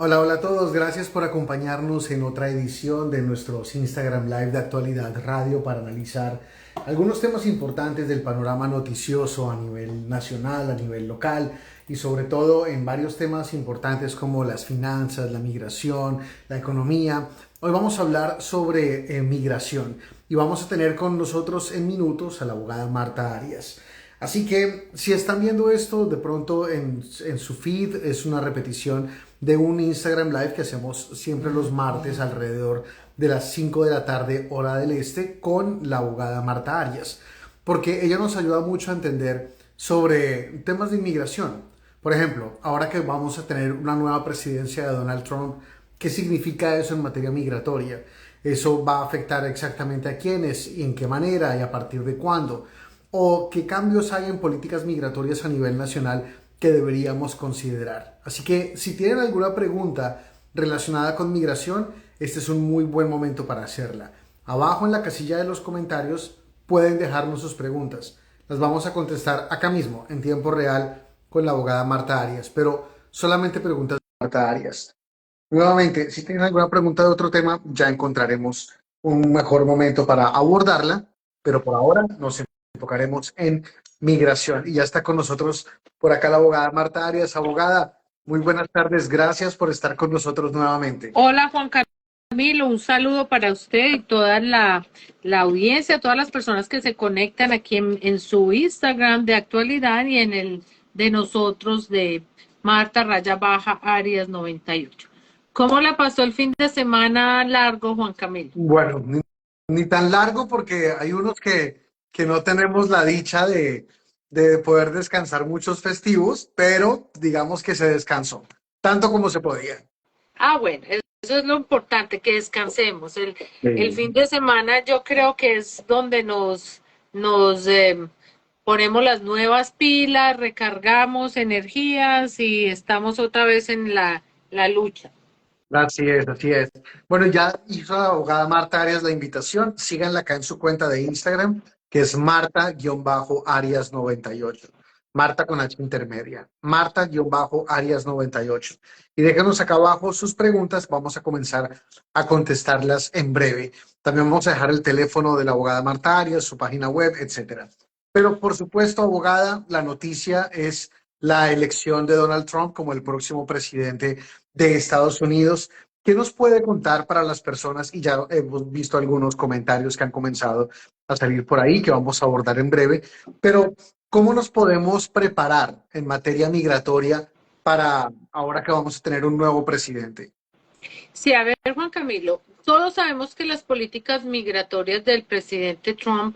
Hola, hola a todos. Gracias por acompañarnos en otra edición de nuestros Instagram Live de Actualidad Radio para analizar algunos temas importantes del panorama noticioso a nivel nacional, a nivel local y sobre todo en varios temas importantes como las finanzas, la migración, la economía. Hoy vamos a hablar sobre migración y vamos a tener con nosotros en minutos a la abogada Marta Arias. Así que si están viendo esto, de pronto en su feed es una repetición de un Instagram Live que hacemos siempre los martes alrededor de las 5 de la tarde, hora del este, con la abogada Marta Arias, porque ella nos ayuda mucho a entender sobre temas de inmigración. Por ejemplo, ahora que vamos a tener una nueva presidencia de Donald Trump, ¿qué significa eso en materia migratoria? ¿Eso va a afectar exactamente a quiénes y en qué manera y a partir de cuándo? ¿O qué cambios hay en políticas migratorias a nivel nacional que deberíamos considerar? Así que si tienen alguna pregunta relacionada con migración, este es un muy buen momento para hacerla. Abajo en la casilla de los comentarios pueden dejarnos sus preguntas. Las vamos a contestar acá mismo, en tiempo real, con la abogada Marta Arias, pero solamente preguntas de Marta Arias. Nuevamente, si tienen alguna pregunta de otro tema, ya encontraremos un mejor momento para abordarla, pero por ahora nos enfocaremos en migración. Y ya está con nosotros por acá la abogada Marta Arias. Abogada, muy buenas tardes. Gracias por estar con nosotros nuevamente. Hola Juan Camilo, un saludo para usted y toda la audiencia, todas las personas que se conectan aquí en su Instagram de actualidad y en el de nosotros de Marta Raya Baja Arias 98. ¿Cómo la pasó el fin de semana largo, Juan Camilo? Bueno, ni tan largo porque hay unos que no tenemos la dicha de poder descansar muchos festivos, pero digamos que se descansó, tanto como se podía. Ah, bueno, eso es lo importante, que descansemos. El Sí. fin de semana yo creo que es donde nos ponemos las nuevas pilas, recargamos energías y estamos otra vez en la lucha. Así es, así es. Bueno, ya hizo la abogada Marta Arias la invitación. Síganla acá en su cuenta de Instagram, que es Marta-Arias98. Marta con H intermedia. Marta-Arias98. Y déjenos acá abajo sus preguntas. Vamos a comenzar a contestarlas en breve. También vamos a dejar el teléfono de la abogada Marta Arias, su página web, etcétera. Pero por supuesto, abogada, la noticia es la elección de Donald Trump como el próximo presidente de Estados Unidos. ¿Qué nos puede contar para las personas? Y ya hemos visto algunos comentarios que han comenzado a salir por ahí, que vamos a abordar en breve, pero ¿cómo nos podemos preparar en materia migratoria para ahora que vamos a tener un nuevo presidente? Sí, a ver, Juan Camilo, todos sabemos que las políticas migratorias del presidente Trump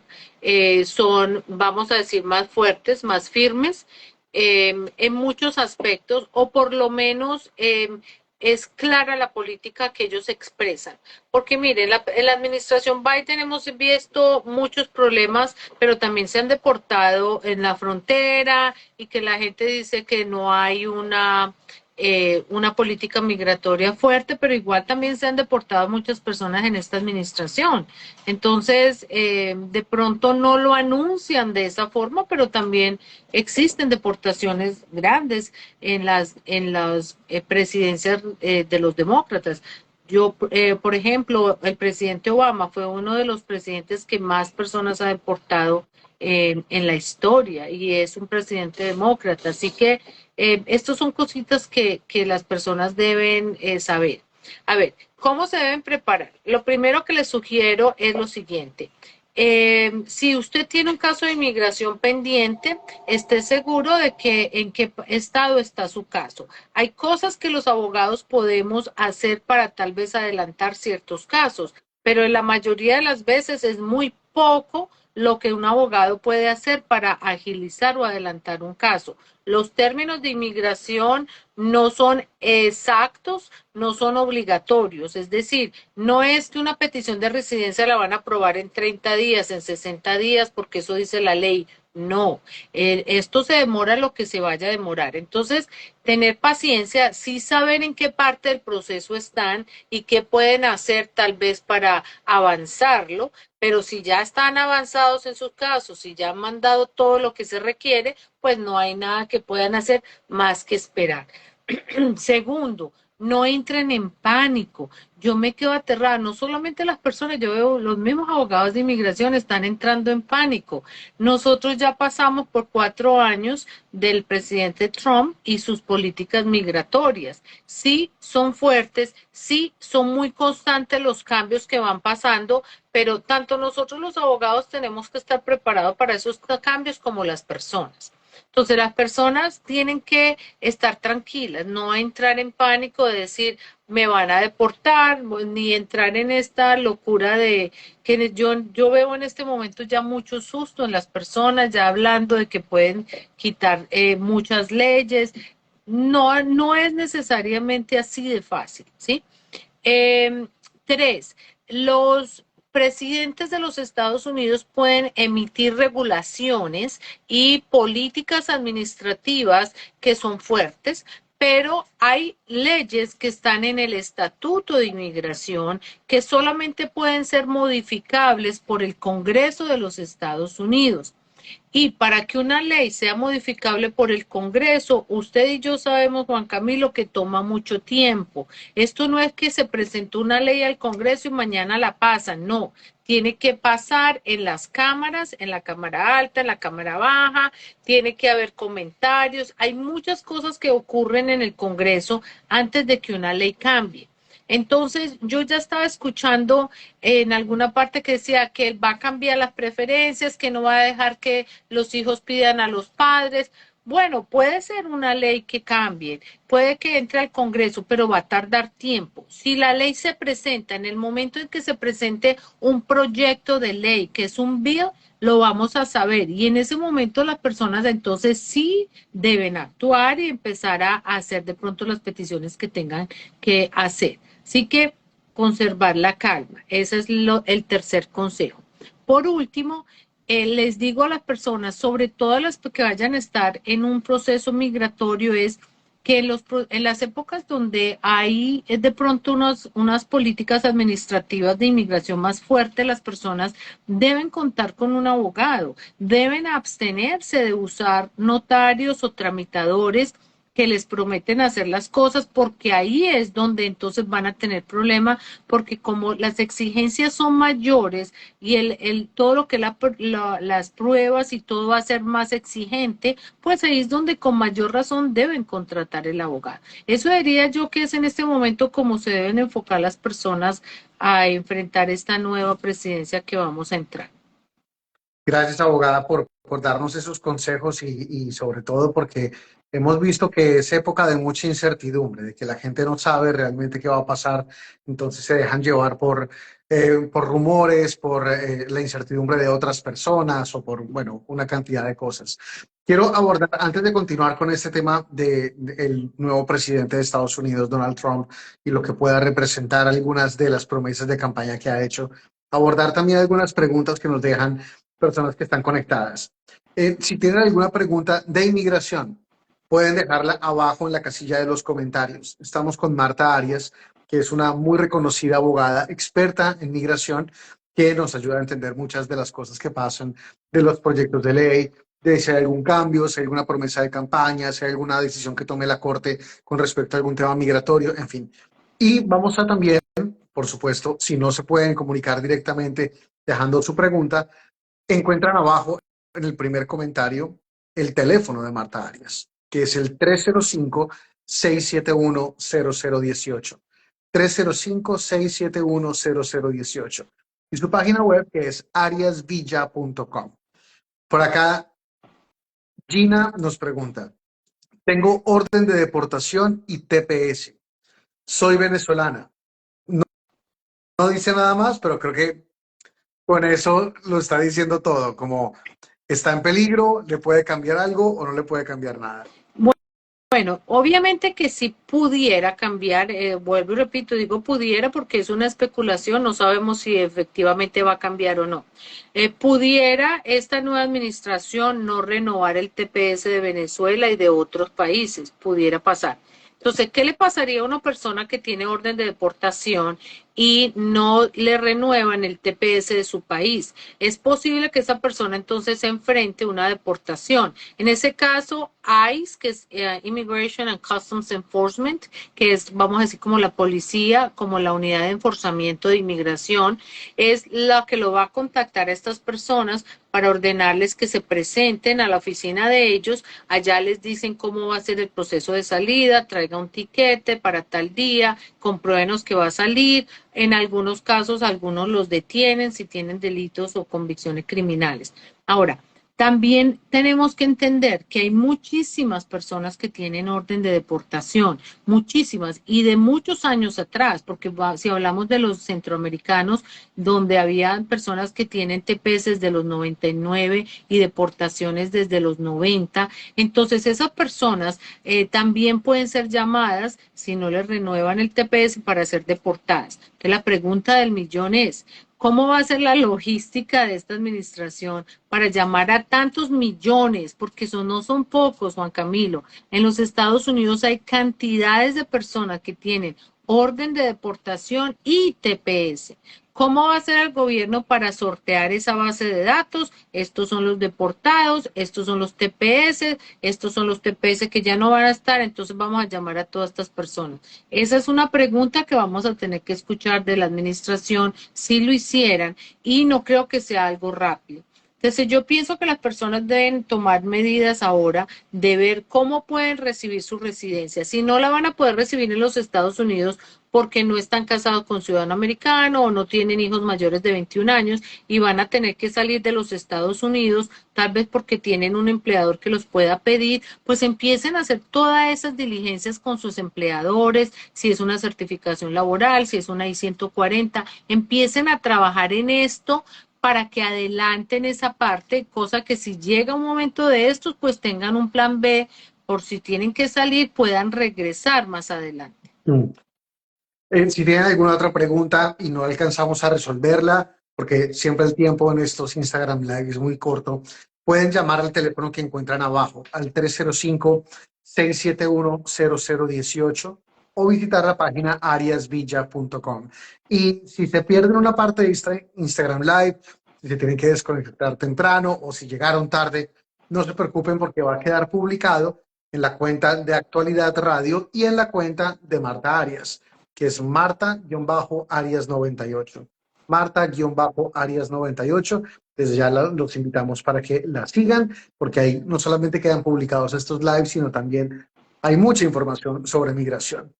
son, vamos a decir, más fuertes, más firmes en muchos aspectos, o por lo menos es clara la política que ellos expresan. Porque mire, en la administración Biden hemos visto muchos problemas, pero también se han deportado en la frontera y que la gente dice que no hay una política migratoria fuerte, pero igual también se han deportado muchas personas en esta administración. Entonces, de pronto no lo anuncian de esa forma, pero también existen deportaciones grandes en las presidencias de los demócratas. Por ejemplo, el presidente Obama fue uno de los presidentes que más personas ha deportado en la historia y es un presidente demócrata. Así que estas son cositas que las personas deben saber. A ver, ¿cómo se deben preparar? Lo primero que les sugiero es lo siguiente. Si usted tiene un caso de inmigración pendiente, esté seguro de que en qué estado está su caso. Hay cosas que los abogados podemos hacer para tal vez adelantar ciertos casos, pero en la mayoría de las veces es muy poco lo que un abogado puede hacer para agilizar o adelantar un caso. Los términos de inmigración no son exactos, no son obligatorios, es decir, no es que una petición de residencia la van a aprobar en 30 días, en 60 días, porque eso dice la ley. No, esto se demora lo que se vaya a demorar. Entonces, tener paciencia, sí saber en qué parte del proceso están y qué pueden hacer tal vez para avanzarlo, pero si ya están avanzados en sus casos, si ya han mandado todo lo que se requiere, pues no hay nada que puedan hacer más que esperar. Segundo, no entren en pánico. Yo me quedo aterrada, no solamente las personas, yo veo los mismos abogados de inmigración están entrando en pánico. Nosotros ya pasamos por 4 años del presidente Trump y sus políticas migratorias. Sí, son fuertes, sí, son muy constantes los cambios que van pasando, pero tanto nosotros los abogados tenemos que estar preparados para esos cambios como las personas. Entonces las personas tienen que estar tranquilas, no entrar en pánico de decir me van a deportar, ni entrar en esta locura de que yo veo en este momento ya mucho susto en las personas, ya hablando de que pueden quitar muchas leyes. No, no es necesariamente así de fácil, ¿sí? Eh, Tres, los presidentes de los Estados Unidos pueden emitir regulaciones y políticas administrativas que son fuertes, pero hay leyes que están en el Estatuto de Inmigración que solamente pueden ser modificables por el Congreso de los Estados Unidos. Y para que una ley sea modificable por el Congreso, usted y yo sabemos, Juan Camilo, que toma mucho tiempo. Esto no es que se presentó una ley al Congreso y mañana la pasan, no. Tiene que pasar en las cámaras, en la Cámara Alta, en la Cámara Baja, tiene que haber comentarios. Hay muchas cosas que ocurren en el Congreso antes de que una ley cambie. Entonces, yo ya estaba escuchando en alguna parte que decía que él va a cambiar las preferencias, que no va a dejar que los hijos pidan a los padres. Bueno, puede ser una ley que cambie, puede que entre al Congreso, pero va a tardar tiempo. Si la ley se presenta en el momento en que se presente un proyecto de ley, que es un bill, lo vamos a saber. Y en ese momento las personas entonces sí deben actuar y empezar a hacer de pronto las peticiones que tengan que hacer. Así que conservar la calma. Ese es el tercer consejo. Por último, les digo a las personas, sobre todo las que vayan a estar en un proceso migratorio, es que en las épocas donde hay de pronto unas políticas administrativas de inmigración más fuertes, las personas deben contar con un abogado, deben abstenerse de usar notarios o tramitadores que les prometen hacer las cosas, porque ahí es donde entonces van a tener problemas, porque como las exigencias son mayores y todo lo que las pruebas y todo va a ser más exigente, pues ahí es donde con mayor razón deben contratar el abogado. Eso diría yo que es en este momento como se deben enfocar las personas a enfrentar esta nueva presidencia que vamos a entrar. Gracias, abogada, por darnos esos consejos y sobre todo porque hemos visto que es época de mucha incertidumbre, de que la gente no sabe realmente qué va a pasar, entonces se dejan llevar por rumores, por la incertidumbre de otras personas o por, bueno, una cantidad de cosas. Quiero abordar, antes de continuar con este tema del nuevo presidente de Estados Unidos, Donald Trump, y lo que pueda representar algunas de las promesas de campaña que ha hecho, abordar también algunas preguntas que nos dejan personas que están conectadas. Si tienen alguna pregunta de inmigración, pueden dejarla abajo en la casilla de los comentarios. Estamos con Marta Arias, que es una muy reconocida abogada, experta en migración, que nos ayuda a entender muchas de las cosas que pasan, de los proyectos de ley, de si hay algún cambio, si hay alguna promesa de campaña, si hay alguna decisión que tome la Corte con respecto a algún tema migratorio, en fin. Y vamos a también, por supuesto, si no se pueden comunicar directamente dejando su pregunta, encuentran abajo en el primer comentario el teléfono de Marta Arias, que es el 305-671-0018. 305-671-0018. Y su página web, que es ariasvilla.com. Por acá, Gina nos pregunta, tengo orden de deportación y TPS. Soy venezolana. No, no dice nada más, pero creo que con eso lo está diciendo todo, como está en peligro, le puede cambiar algo o no le puede cambiar nada. Bueno, obviamente que si pudiera cambiar, vuelvo y repito, digo pudiera porque es una especulación, no sabemos si efectivamente va a cambiar o no. Pudiera esta nueva administración no renovar el TPS de Venezuela y de otros países, pudiera pasar. Entonces, ¿qué le pasaría a una persona que tiene orden de deportación y no le renuevan el TPS de su país. Es posible que esa persona entonces se enfrente a una deportación. En ese caso, ICE, que es Immigration and Customs Enforcement, que es, vamos a decir, como la policía, como la unidad de enforzamiento de inmigración, es la que lo va a contactar a estas personas para ordenarles que se presenten a la oficina de ellos. Allá les dicen cómo va a ser el proceso de salida, traiga un tiquete para tal día, compruébenos que va a salir. En algunos casos, algunos los detienen si tienen delitos o convicciones criminales. Ahora, también tenemos que entender que hay muchísimas personas que tienen orden de deportación, muchísimas, y de muchos años atrás, porque si hablamos de los centroamericanos, donde había personas que tienen TPS desde los 99 y deportaciones desde los 90, entonces esas personas también pueden ser llamadas si no les renuevan el TPS para ser deportadas. Entonces la pregunta del millón es, ¿cómo va a ser la logística de esta administración para llamar a tantos millones? Porque eso no son pocos, Juan Camilo. En los Estados Unidos hay cantidades de personas que tienen orden de deportación y TPS. ¿Cómo va a ser el gobierno para sortear esa base de datos? Estos son los deportados, estos son los TPS, estos son los TPS que ya no van a estar, entonces vamos a llamar a todas estas personas. Esa es una pregunta que vamos a tener que escuchar de la administración si lo hicieran, y no creo que sea algo rápido. Entonces yo pienso que las personas deben tomar medidas ahora de ver cómo pueden recibir su residencia. Si no la van a poder recibir en los Estados Unidos porque no están casados con ciudadano americano o no tienen hijos mayores de 21 años y van a tener que salir de los Estados Unidos, tal vez porque tienen un empleador que los pueda pedir, pues empiecen a hacer todas esas diligencias con sus empleadores, si es una certificación laboral, si es una I-140, empiecen a trabajar en esto para que adelanten esa parte, cosa que si llega un momento de estos, pues tengan un plan B, por si tienen que salir, puedan regresar más adelante. Si tienen alguna otra pregunta y no alcanzamos a resolverla, porque siempre el tiempo en estos Instagram Live es muy corto, pueden llamar al teléfono que encuentran abajo, al 305-671-0018 o visitar la página ariasvilla.com. Y si se pierden una parte de Instagram Live, si se tienen que desconectar temprano o si llegaron tarde, no se preocupen porque va a quedar publicado en la cuenta de Actualidad Radio y en la cuenta de Marta Arias, que es Marta-Arias98. Marta-Arias98. Desde ya los invitamos para que la sigan, porque ahí no solamente quedan publicados estos lives, sino también hay mucha información sobre migración.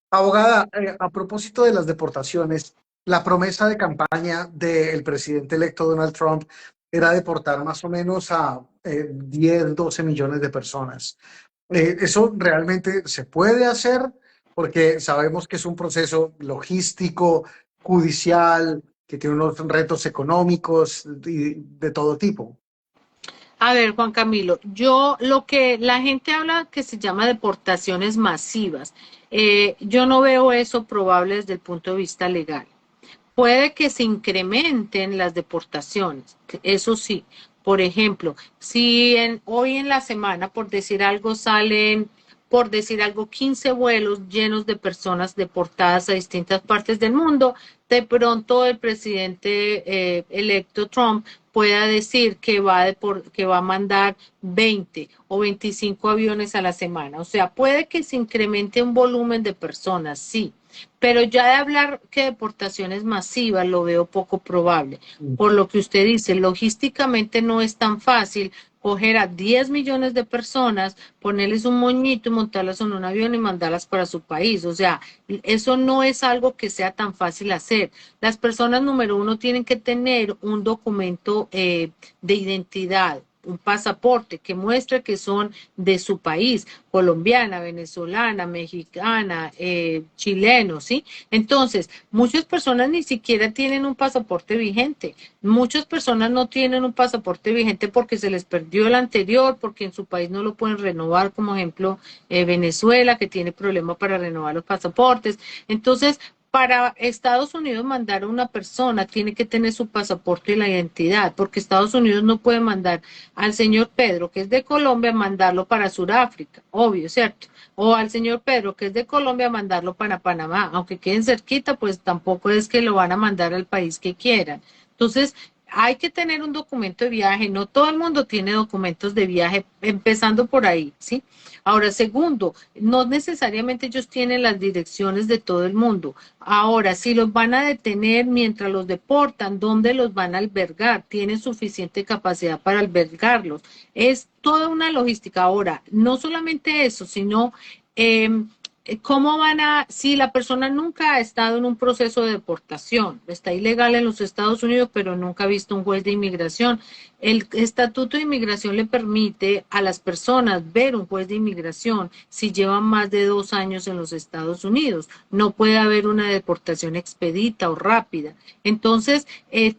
Abogada, a propósito de las deportaciones, la promesa de campaña del presidente electo Donald Trump era deportar más o menos a 10, 12 millones de personas. ¿Eso realmente se puede hacer? Porque sabemos que es un proceso logístico, judicial, que tiene unos retos económicos y de todo tipo. A ver, Juan Camilo, yo lo que la gente habla que se llama deportaciones masivas, yo no veo eso probable desde el punto de vista legal. Puede que se incrementen las deportaciones, eso sí. Por ejemplo, si hoy en la semana, por decir algo, salen, por decir algo, 15 vuelos llenos de personas deportadas a distintas partes del mundo, de pronto el presidente electo Trump pueda decir que que va a mandar 20 o 25 aviones a la semana. O sea, puede que se incremente un volumen de personas, sí, pero ya de hablar que deportaciones masivas lo veo poco probable. Por lo que usted dice, logísticamente no es tan fácil coger a 10 millones de personas, ponerles un moñito y montarlas en un avión y mandarlas para su país. O sea, eso no es algo que sea tan fácil hacer. Las personas, número uno, tienen que tener un documento de identidad, un pasaporte que muestre que son de su país, colombiana, venezolana, mexicana, chileno, ¿sí? Entonces, muchas personas ni siquiera tienen un pasaporte vigente. Muchas personas no tienen un pasaporte vigente porque se les perdió el anterior, porque en su país no lo pueden renovar, como ejemplo Venezuela, que tiene problemas para renovar los pasaportes. Entonces, Para Estados Unidos mandar a una persona tiene que tener su pasaporte y la identidad, porque Estados Unidos no puede mandar al señor Pedro, que es de Colombia, mandarlo para Sudáfrica, obvio, ¿cierto? O al señor Pedro, que es de Colombia, mandarlo para Panamá, aunque queden cerquita, pues tampoco es que lo van a mandar al país que quieran. Entonces, hay que tener un documento de viaje, no todo el mundo tiene documentos de viaje, empezando por ahí, ¿sí? Ahora, segundo, no necesariamente ellos tienen las direcciones de todo el mundo. Ahora, si los van a detener mientras los deportan, ¿dónde los van a albergar? ¿Tienen suficiente capacidad para albergarlos? Es toda una logística. Ahora, no solamente eso, sino eh, ¿cómo van a, si la persona nunca ha estado en un proceso de deportación, está ilegal en los Estados Unidos, pero nunca ha visto un juez de inmigración? El Estatuto de Inmigración le permite a las personas ver un juez de inmigración si llevan más de 2 años en los Estados Unidos. No puede haber una deportación expedita o rápida. Entonces,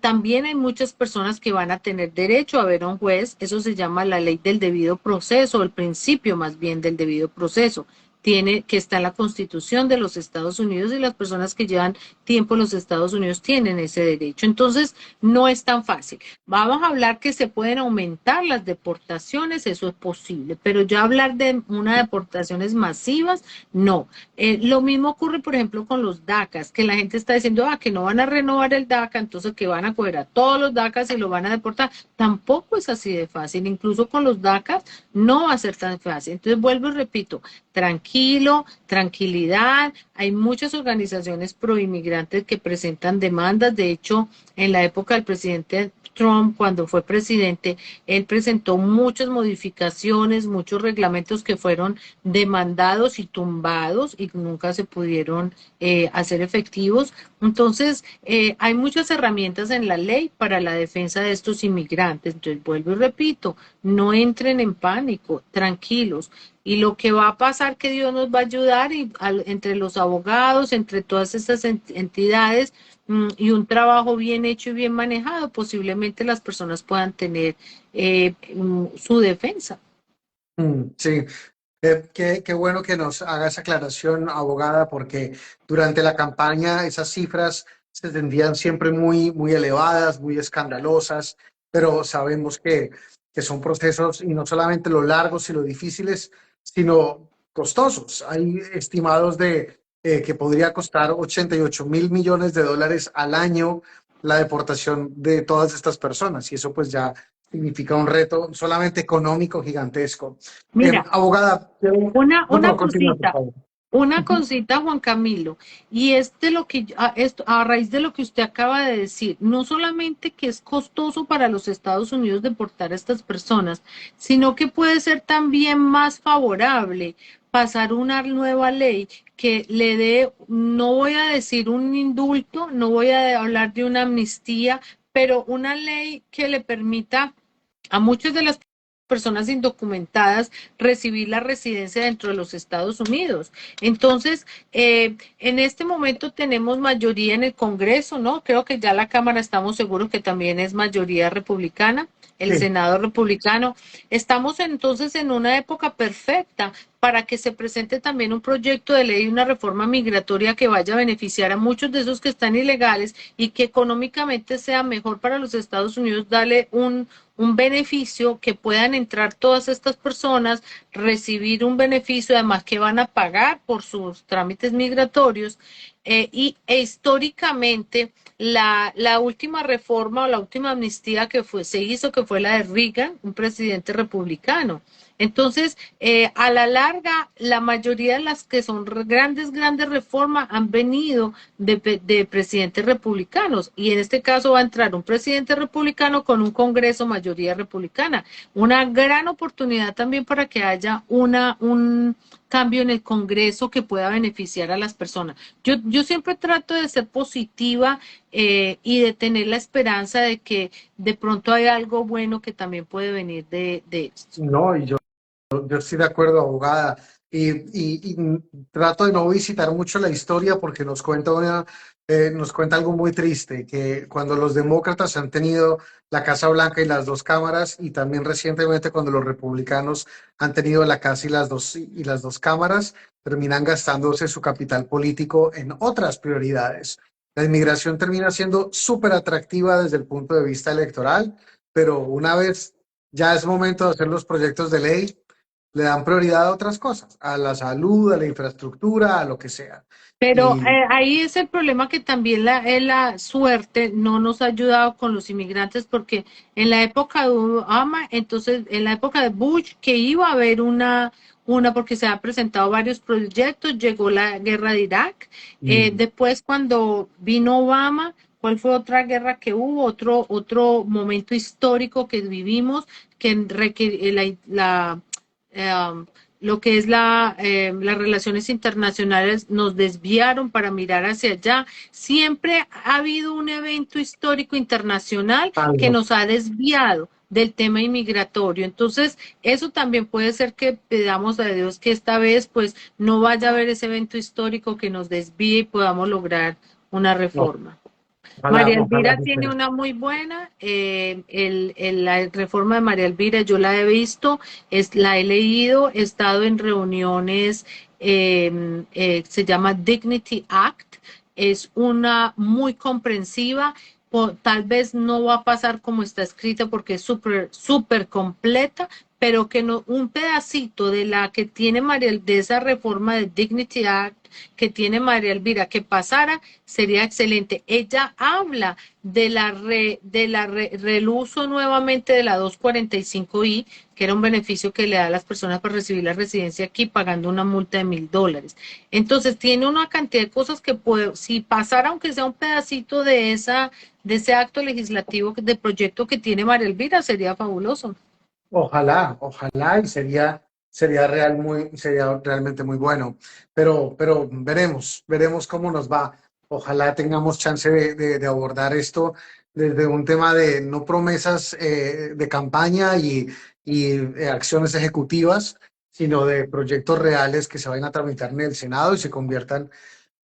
también hay muchas personas que van a tener derecho a ver a un juez. Eso se llama la ley del debido proceso, el principio más bien del debido proceso tiene, que está en la Constitución de los Estados Unidos y las personas que llevan tiempo en los Estados Unidos tienen ese derecho. Entonces, no es tan fácil. Vamos a hablar que se pueden aumentar las deportaciones, eso es posible, pero ya hablar de una deportaciones masivas, no. Lo mismo ocurre, por ejemplo, con los DACAs, que la gente está diciendo, que no van a renovar el DACA, entonces que van a coger a todos los DACAs y lo van a deportar. Tampoco es así de fácil, incluso con los DACAs no va a ser tan fácil. Entonces, vuelvo y repito, tranquilo, tranquilidad. Hay muchas organizaciones pro inmigrantes que presentan demandas. De hecho, en la época del presidente Trump, cuando fue presidente, él presentó muchas modificaciones, muchos reglamentos que fueron demandados y tumbados y nunca se pudieron hacer efectivos. Entonces, hay muchas herramientas en la ley para la defensa de estos inmigrantes. Entonces, vuelvo y repito, no entren en pánico, tranquilos. Y lo que va a pasar, que Dios nos va a ayudar y entre los abogados, entre todas estas entidades y un trabajo bien hecho y bien manejado, posiblemente las personas puedan tener su defensa. Sí, qué bueno que nos haga esa aclaración, abogada, porque durante la campaña esas cifras se tendían siempre muy elevadas, muy escandalosas, pero sabemos que son procesos y no solamente los largos y los difíciles, sino costosos. Hay estimados de que podría costar 88.000 millones de dólares al año la deportación de todas estas personas y eso pues ya significa un reto solamente económico gigantesco. Mira, Abogada, una, no, una no, continúa, por cosita, favor. una Ujú. cosita, Juan Camilo, y es de lo que, esto, a raíz de lo que usted acaba de decir, no solamente que es costoso para los Estados Unidos deportar a estas personas, sino que puede ser también más favorable pasar una nueva ley que le dé, no voy a decir un indulto, no voy a hablar de una amnistía, pero una ley que le permita a muchas de las personas indocumentadas recibir la residencia dentro de los Estados Unidos. Entonces, en este momento tenemos mayoría en el Congreso, ¿no? Creo que ya la Cámara estamos seguros que también es mayoría republicana, el Sí. Senado republicano. Estamos entonces en una época perfecta para que se presente también un proyecto de ley, una reforma migratoria que vaya a beneficiar a muchos de esos que están ilegales y que económicamente sea mejor para los Estados Unidos darle un beneficio, que puedan entrar todas estas personas, recibir un beneficio, además que van a pagar por sus trámites migratorios. Históricamente, la última reforma o la última amnistía que se hizo, que fue la de Reagan, un presidente republicano. Entonces, a la larga, la mayoría de las que son grandes reformas han venido de presidentes republicanos y en este caso va a entrar un presidente republicano con un Congreso mayoría republicana. Una gran oportunidad también para que haya un cambio en el Congreso que pueda beneficiar a las personas. Yo siempre trato de ser positiva y de tener la esperanza de que de pronto hay algo bueno que también puede venir de esto. No, y yo Yo estoy de acuerdo, abogada, y trato de no visitar mucho la historia porque nos cuenta algo muy triste, que cuando los demócratas han tenido la Casa Blanca y las dos cámaras, y también recientemente cuando los republicanos han tenido la casa y las dos cámaras, terminan gastándose su capital político en otras prioridades. La inmigración termina siendo súper atractiva desde el punto de vista electoral, pero una vez ya es momento de hacer los proyectos de ley, le dan prioridad a otras cosas, a la salud, a la infraestructura, a lo que sea. Pero Y ahí es el problema que también la suerte no nos ha ayudado con los inmigrantes porque en la época de Obama, entonces en la época de Bush, que iba a haber porque se han presentado varios proyectos, llegó la guerra de Irak. mm, Después cuando vino Obama, ¿cuál fue otra guerra que hubo? Otro momento histórico que vivimos que eh, lo que es las relaciones internacionales nos desviaron para mirar hacia allá. Siempre ha habido un evento histórico internacional que algo. nos ha desviado del tema inmigratorio. Entonces, eso también puede ser que pedamos a Dios que esta vez pues no vaya a haber ese evento histórico que nos desvíe y podamos lograr una No, reforma. ojalá, María ojalá Elvira que tiene sea. una muy buena, la reforma de María Elvira yo la he visto, la he leído, he estado en reuniones, se llama Dignity Act, es una muy comprensiva, tal vez no va a pasar como está escrita porque es súper completa, pero que no, un pedacito de la que tiene de esa reforma de Dignity Act que tiene María Elvira que pasara sería excelente. Ella habla del uso nuevamente de la 245I, que era un beneficio que le da a las personas para recibir la residencia aquí pagando una multa de $1,000. Entonces tiene una cantidad de cosas que puede, si pasara aunque sea un pedacito de ese acto legislativo de proyecto que tiene María Elvira, sería fabuloso. Ojalá, ojalá, y sería realmente muy bueno. Pero veremos cómo nos va. Ojalá tengamos chance de abordar esto desde un tema de no promesas de campaña y acciones ejecutivas, sino de proyectos reales que se vayan a tramitar en el Senado y se conviertan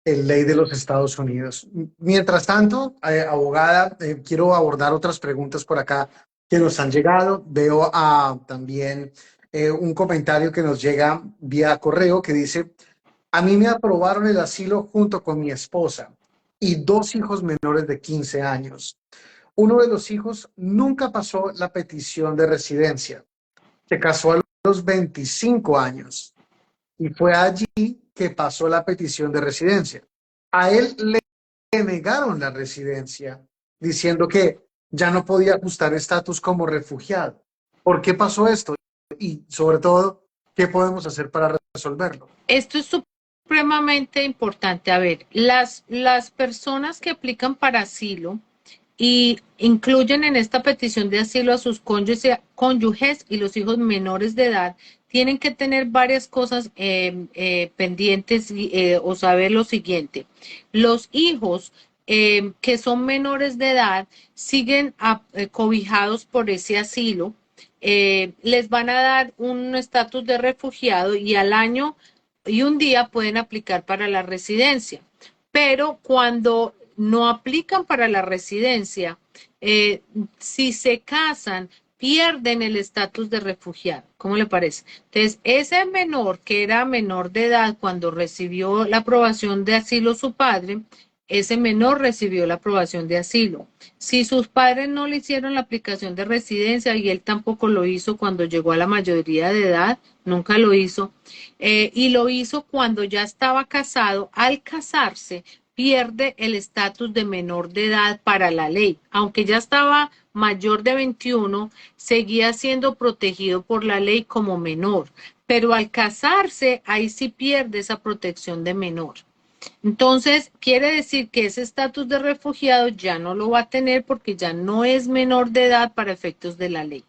en ley de los Estados Unidos. Mientras tanto, abogada, quiero abordar otras preguntas por acá que nos han llegado. Veo también un comentario que nos llega vía correo que dice, a mí me aprobaron el asilo junto con mi esposa y dos hijos menores de 15 años. Uno de los hijos nunca pasó la petición de residencia. Se casó a los 25 años y fue allí que pasó la petición de residencia. A él le negaron la residencia diciendo que ya no podía ajustar estatus como refugiado. ¿Por qué pasó esto? Y sobre todo, ¿qué podemos hacer para resolverlo? Esto es supremamente importante. A ver, las personas que aplican para asilo y incluyen en esta petición de asilo a sus cónyuges y los hijos menores de edad, tienen que tener varias cosas pendientes o saber lo siguiente. Los hijos que son menores de edad siguen cobijados por ese asilo. Les van a dar un estatus de refugiado y al año y un día pueden aplicar para la residencia. Pero cuando no aplican para la residencia, eh, si se casan, pierden el estatus de refugiado. ¿Cómo le parece? Entonces, ese menor que era menor de edad cuando recibió la aprobación de asilo su padre, ese menor recibió la aprobación de asilo. Si sus padres no le hicieron la aplicación de residencia y él tampoco lo hizo cuando llegó a la mayoría de edad, nunca lo hizo, y lo hizo cuando ya estaba casado, al casarse pierde el estatus de menor de edad para la ley. Aunque ya estaba mayor de 21, seguía siendo protegido por la ley como menor. Pero al casarse, ahí sí pierde esa protección de menor. Entonces, quiere decir que ese estatus de refugiado ya no lo va a tener porque ya no es menor de edad para efectos de la ley.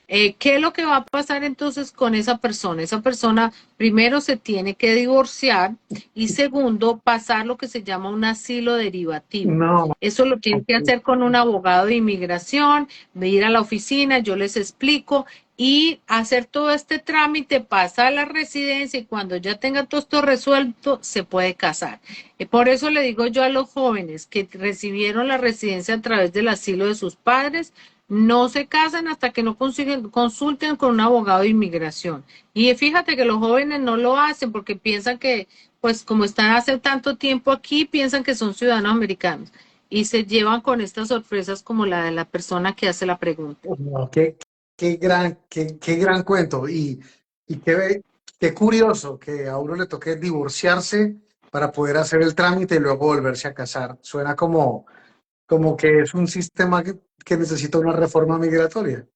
¿Qué es lo que va a pasar entonces con esa persona? Esa persona primero se tiene que divorciar y segundo pasar lo que se llama un asilo derivativo. No, Eso lo tiene que hacer con un abogado de inmigración, de ir a la oficina, yo les explico y hacer todo este trámite, pasa a la residencia y cuando ya tenga todo esto resuelto, se puede casar. Por eso le digo yo a los jóvenes que recibieron la residencia a través del asilo de sus padres, no se casan hasta que no consulten con un abogado de inmigración. Y fíjate que los jóvenes no lo hacen porque piensan que, pues como están hace tanto tiempo aquí, piensan que son ciudadanos americanos y se llevan con estas sorpresas como la de la persona que hace la pregunta. no, qué gran cuento. Y qué curioso que a uno le toque divorciarse para poder hacer el trámite y luego volverse a casar. Suena como que es un sistema que necesita una reforma migratoria.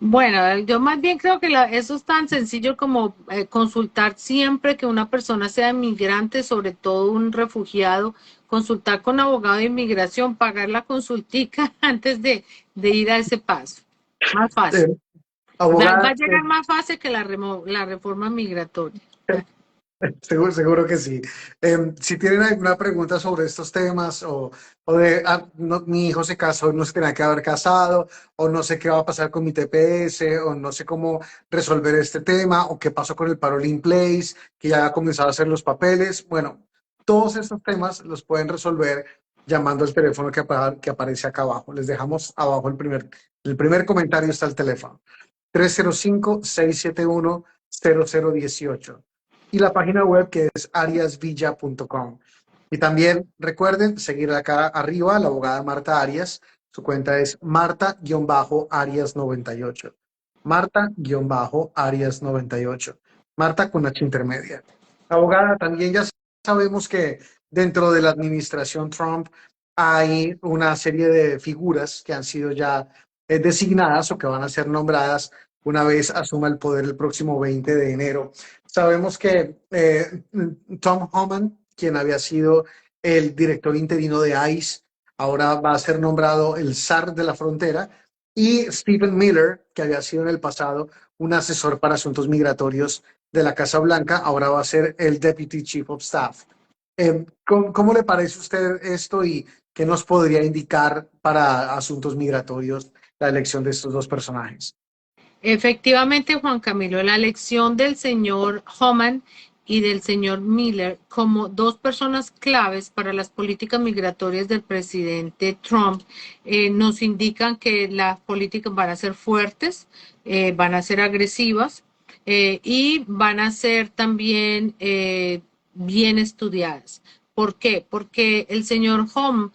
Bueno, yo más bien creo que eso es tan sencillo como consultar siempre que una persona sea inmigrante, sobre todo un refugiado, consultar con abogado de inmigración, pagar la consultica antes de ir a ese paso. Más fácil. Eh, Va abogada, a llegar más fácil que la reforma migratoria. seguro que sí. Si tienen alguna pregunta sobre estos temas o de mi hijo se casó, no se tenía que haber casado, o no sé qué va a pasar con mi TPS, o no sé cómo resolver este tema, o qué pasó con el parole in place, que ya ha comenzado a hacer los papeles. Bueno, todos estos temas los pueden resolver llamando al teléfono que aparece acá abajo. Les dejamos abajo el primer comentario, está el teléfono. 305-671-0018 y la página web que es ariasvilla.com. Y también recuerden seguir acá arriba la abogada Marta Arias. Su cuenta es Marta-Arias98. Marta-Arias98. Marta con H intermedia. Abogada, también ya sabemos que dentro de la administración Trump hay una serie de figuras que han sido ya designadas o que van a ser nombradas una vez asuma el poder el próximo 20 de enero. Sabemos que Tom Homan, quien había sido el director interino de ICE, ahora va a ser nombrado el zar de la frontera, y Stephen Miller, que había sido en el pasado un asesor para asuntos migratorios de la Casa Blanca, ahora va a ser el Deputy Chief of Staff. ¿Cómo le parece a usted esto y qué nos podría indicar para asuntos migratorios la elección de estos dos personajes? Efectivamente, Juan Camilo, la elección del señor Homan y del señor Miller como dos personas claves para las políticas migratorias del presidente Trump nos indican que las políticas van a ser fuertes, van a ser agresivas y van a ser también bien estudiadas. ¿Por qué? Porque el señor Homan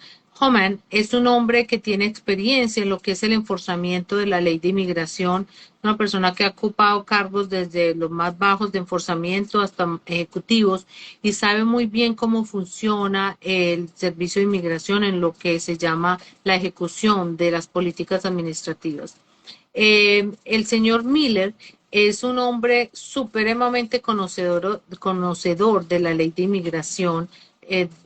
es un hombre que tiene experiencia en lo que es el enforzamiento de la ley de inmigración, una persona que ha ocupado cargos desde los más bajos de enforzamiento hasta ejecutivos y sabe muy bien cómo funciona el servicio de inmigración en lo que se llama la ejecución de las políticas administrativas. El señor Miller es un hombre supremamente conocedor de la ley de inmigración.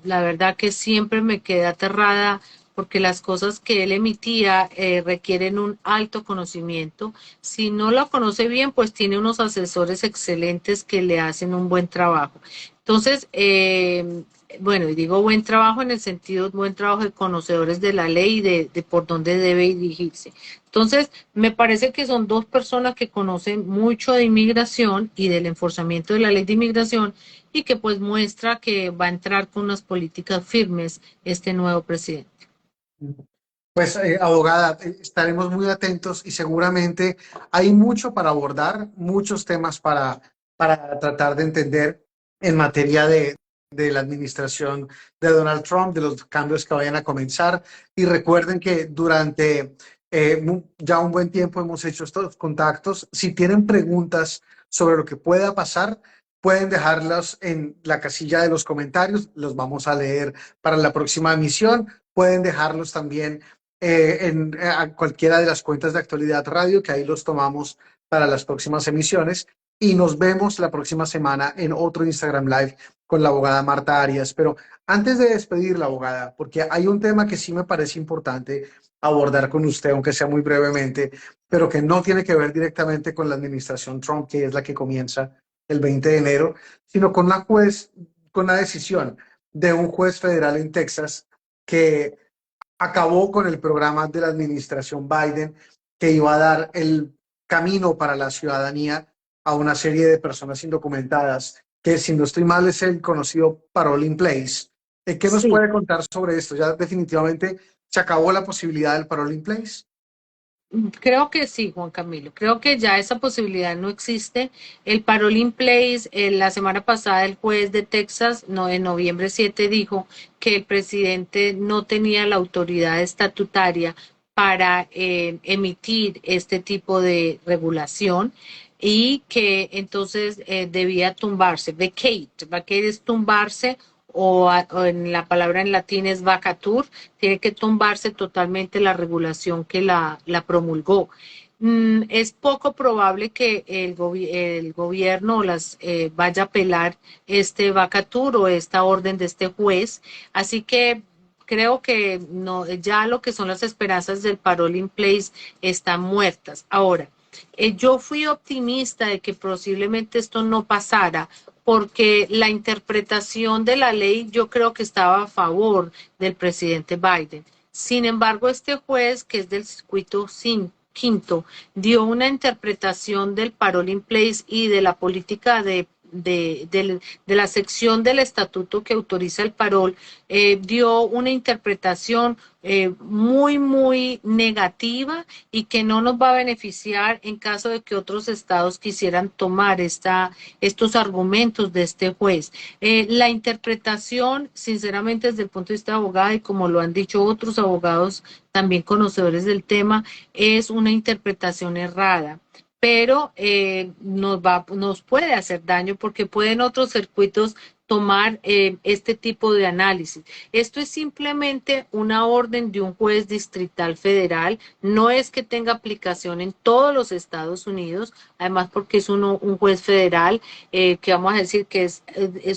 La verdad que siempre me quedé aterrada porque las cosas que él emitía requieren un alto conocimiento. Si no lo conoce bien, pues tiene unos asesores excelentes que le hacen un buen trabajo. Entonces, bueno, y digo buen trabajo en el sentido, buen trabajo de conocedores de la ley y de por dónde debe dirigirse. Entonces, me parece que son dos personas que conocen mucho de inmigración y del enforzamiento de la ley de inmigración y que pues muestra que va a entrar con unas políticas firmes este nuevo presidente. Pues, abogada, estaremos muy atentos y seguramente hay mucho para abordar, muchos temas para tratar de entender en materia de la administración de Donald Trump, de los cambios que vayan a comenzar. Y recuerden que durante ya un buen tiempo hemos hecho estos contactos. Si tienen preguntas sobre lo que pueda pasar, pueden dejarlas en la casilla de los comentarios, los vamos a leer para la próxima emisión. Pueden dejarlos también a cualquiera de las cuentas de Actualidad Radio, que ahí los tomamos para las próximas emisiones. Y nos vemos la próxima semana en otro Instagram Live con la abogada Marta Arias. Pero Antes de despedir la abogada, porque hay un tema que sí me parece importante abordar con usted, aunque sea muy brevemente, pero que no tiene que ver directamente con la administración Trump, que es la que comienza el 20 de enero, sino con con una decisión de un juez federal en Texas que acabó con el programa de la administración Biden que iba a dar el camino para la ciudadanía a una serie de personas indocumentadas, que si no estoy mal es el conocido Parole in Place. ¿Qué nos Sí. puede contar sobre esto? ¿Ya definitivamente se acabó la posibilidad del Parole in Place? Creo que sí, Juan Camilo. Creo que ya esa posibilidad no existe. El parole in place, la semana pasada el juez de Texas, no, en noviembre 7, dijo que el presidente no tenía la autoridad estatutaria para emitir este tipo de regulación y que entonces debía tumbarse. Vacate es tumbarse o en la palabra en latín es vacatur, tiene que tumbarse totalmente la regulación que la promulgó. Es poco probable que el gobierno vaya a apelar este vacatur o esta orden de este juez, así que creo que no, ya lo que son las esperanzas del parole in place están muertas. Ahora, yo fui optimista de que posiblemente esto no pasara porque la interpretación de la ley yo creo que estaba a favor del presidente Biden. Sin embargo, este juez, que es del circuito quinto, dio una interpretación del parole in place y de la política de la sección del estatuto que autoriza el parol, dio una interpretación muy negativa y que no nos va a beneficiar en caso de que otros estados quisieran tomar estos argumentos de este juez. La interpretación, sinceramente, desde el punto de vista de abogado, y como lo han dicho otros abogados también conocedores del tema, es una interpretación errada, pero nos puede hacer daño porque pueden otros circuitos tomar este tipo de análisis. Esto es simplemente una orden de un juez distrital federal, no es que tenga aplicación en todos los Estados Unidos, además porque es un juez federal, que vamos a decir que es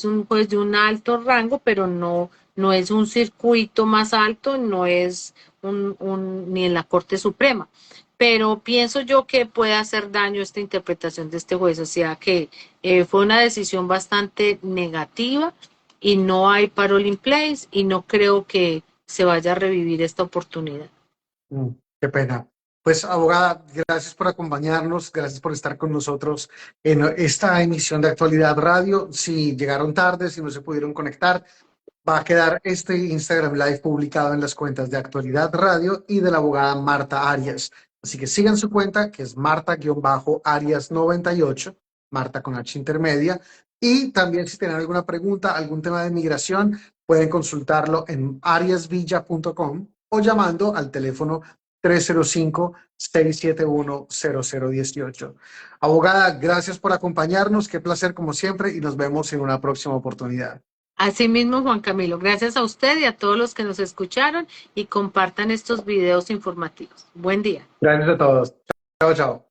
un juez de un alto rango, pero no es un circuito más alto, no es ni en la Corte Suprema. Pero pienso yo que puede hacer daño esta interpretación de este juez, o sea que fue una decisión bastante negativa y no hay parole in place y no creo que se vaya a revivir esta oportunidad. Qué pena. Pues, abogada, gracias por acompañarnos, gracias por estar con nosotros en esta emisión de Actualidad Radio. Si llegaron tarde, si no se pudieron conectar, va a quedar este Instagram Live publicado en las cuentas de Actualidad Radio y de la abogada Marta Arias. Así que sigan su cuenta, que es Marta-Arias98, Marta con H intermedia. Y también si tienen alguna pregunta, algún tema de migración, pueden consultarlo en ariasvilla.com o llamando al teléfono 305-671-0018. Abogada, gracias por acompañarnos, qué placer como siempre y nos vemos en una próxima oportunidad. Asimismo, Juan Camilo, gracias a usted y a todos los que nos escucharon y compartan estos videos informativos. Buen día. Gracias a todos. Chao, chao.